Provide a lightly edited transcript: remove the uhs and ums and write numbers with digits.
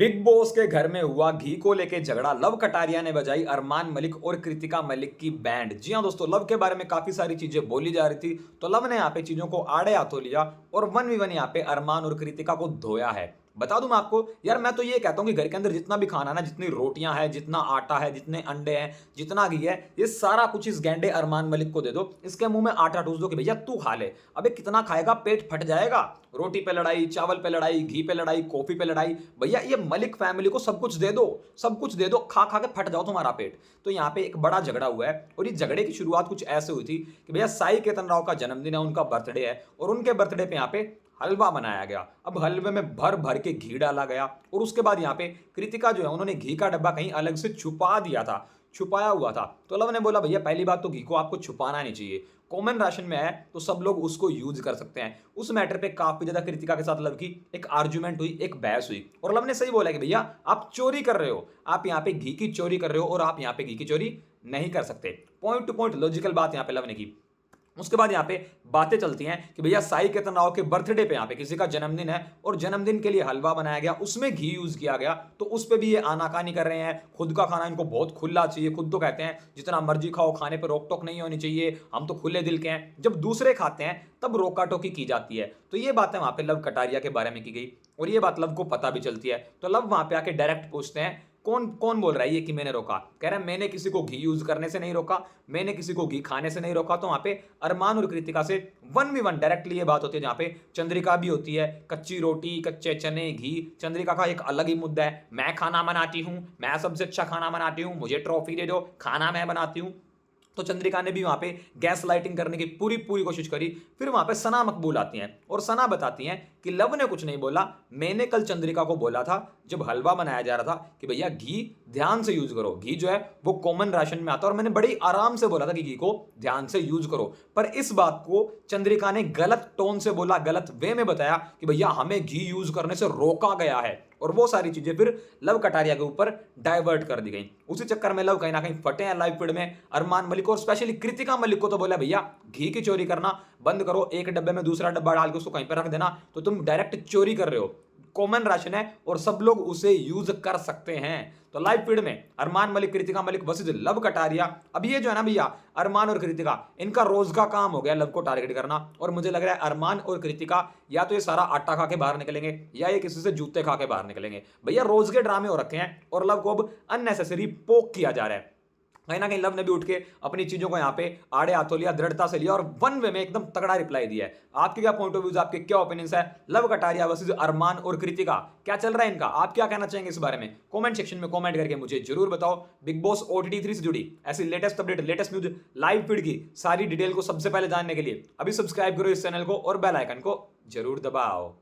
Big boss के घर में हुआ घी को लेके झगड़ा। लव कटारिया ने बजाई अरमान मलिक और कृतिका मलिक की बैंड। जी हां दोस्तों, लव के बारे में काफी सारी चीजें बोली जा रही थी, तो लव ने यहाँ पे चीजों को आड़े हाथों लिया और 1v1 यहाँ पे अरमान और कृतिका को धोया है। बता दूं मैं आपको यार, मैं तो ये कहता हूं कि घर के अंदर जितना भी खाना ना, जितनी रोटियां हैं, जितना आटा है, जितने अंडे हैं, जितना घी है, ये सारा कुछ इस गैंडे अरमान मलिक को दे दो। इसके मुंह में आटा ठूस दो कि भैया तू खा ले। अबे कितना खाएगा, पेट फट जाएगा। रोटी पे लड़ाई, चावल पे लड़ाई, घी पे लड़ाई, कॉफी पे लड़ाई। भैया ये मलिक फैमिली को सब कुछ दे दो, सब कुछ दे दो, खा खा के फट जाओ तुम्हारा पेट। तो यहाँ पे एक बड़ा झगड़ा हुआ है और इस झगड़े की शुरुआत कुछ ऐसे हुई थी कि भैया साई केतन राव का जन्मदिन है, उनका बर्थडे है और उनके बर्थडे पे यहाँ पे हलवा बनाया गया। अब हलवे में भर भर के घी डाला गया और उसके बाद यहाँ पे कृतिका जो है, उन्होंने घी का डब्बा कहीं अलग से छुपा दिया था, छुपाया हुआ था। तो लव ने बोला भैया पहली बात तो घी को आपको छुपाना नहीं चाहिए, कॉमन राशन में है तो सब लोग उसको यूज कर सकते हैं। उस मैटर पे काफी ज्यादा कृतिका के साथ लव की एक आर्ग्यूमेंट हुई, एक बहस हुई और लव ने सही बोला कि भैया आप चोरी कर रहे हो, आप यहाँ पे घी की चोरी कर रहे हो और आप यहाँ पे घी की चोरी नहीं कर सकते। पॉइंट टू पॉइंट लॉजिकल बात यहाँ पे लव ने की। उसके बाद यहाँ पे बातें चलती हैं कि भैया साई केतन राव के बर्थडे पे यहाँ पे किसी का जन्मदिन है और जन्मदिन के लिए हलवा बनाया गया, उसमें घी यूज किया गया, तो उस पे भी ये आनाकानी कर रहे हैं। खुद का खाना इनको बहुत खुला चाहिए, खुद तो कहते हैं जितना मर्जी खाओ, खाने पे रोक टोक नहीं होनी चाहिए, हम तो खुले दिल के हैं। जब दूसरे खाते हैं तब रोका टोकी की जाती है। तो ये बातें वहां पे लव कटारिया के बारे में की गई और ये बात लव को पता भी चलती है। तो लव वहां पे आके डायरेक्ट पूछते हैं कौन कौन बोल रहा है ये कि मैंने रोका। कह रहा है मैंने किसी को घी यूज करने से नहीं रोका, मैंने किसी को घी खाने से नहीं रोका। तो वहां पे अरमान और कृतिका से 1v1 डायरेक्टली ये बात होती है, जहां पे चंद्रिका भी होती है। कच्ची रोटी, कच्चे चने, घी, चंद्रिका का एक अलग ही मुद्दा है। मैं खाना बनाती हूं, मैं सबसे अच्छा खाना बनाती हूं, मुझे ट्रॉफी दे दो, खाना मैं बनाती हूं। तो चंद्रिका ने भी वहां पे गैस लाइटिंग करने की पूरी पूरी कोशिश करी। फिर वहां पे सना मकबूल आती हैं और सना बताती हैं कि लव ने कुछ नहीं बोला, मैंने कल चंद्रिका को बोला था जब हलवा बनाया जा रहा था कि भैया घी ध्यान से यूज करो, घी जो है वो कॉमन राशन में आता है और मैंने बड़ी आराम से बोला था कि घी को ध्यान से यूज करो। पर इस बात को चंद्रिका ने गलत टोन से बोला, गलत वे में बताया कि भैया हमें घी यूज करने से रोका गया है और वो सारी चीजें फिर लव कटारिया के ऊपर डाइवर्ट कर दी गई। उसी चक्कर में लव कहीं ना कहीं फटे हैं लाइव फीड में। अरमान मलिक और स्पेशली कृतिका मलिक को तो बोला भैया घी की चोरी करना बंद करो, एक डब्बे में दूसरा डब्बा डाल के उसको कहीं पर रख देना, तो तुम डायरेक्ट चोरी कर रहे हो। कॉमन राशन है और सब लोग उसे यूज कर सकते हैं। तो लाइव फीड में अरमान मलिक कृतिका मलिक वर्सेस लव कटारिया। अब ये जो है ना भैया, अरमान और कृतिका, इनका रोज का काम हो गया लव को टारगेट करना और मुझे लग रहा है अरमान और कृतिका या तो ये सारा आटा खा के बाहर निकलेंगे या ये किसी से जूते खा के बाहर निकलेंगे। भैया रोज के ड्रामे हो रखे हैं और लव को अब अननेसेसरी पोक किया जा रहा है। कहीं ना कहीं लव ने भी उठ के अपनी चीजों को यहाँ पे आड़े हाथों लिया, दृढ़ता से लिया और वन वे में एकदम तगड़ा रिप्लाई दिया है। आपके क्या पॉइंट ऑफ व्यूज, आपके क्या ओपिनियंस है लव कटारिया वर्सेस अरमान और कृतिका, क्या चल रहा है इनका, आप क्या कहना चाहेंगे इस बारे में? कमेंट सेक्शन में कमेंट करके मुझे जरूर बताओ। बिग बॉस OTT 3 से जुड़ी ऐसी latest update, latest news, live feed की सारी डिटेल को सबसे पहले जानने के लिए अभी सब्सक्राइब करो इस चैनल को और बेल आइकन को जरूर दबाओ।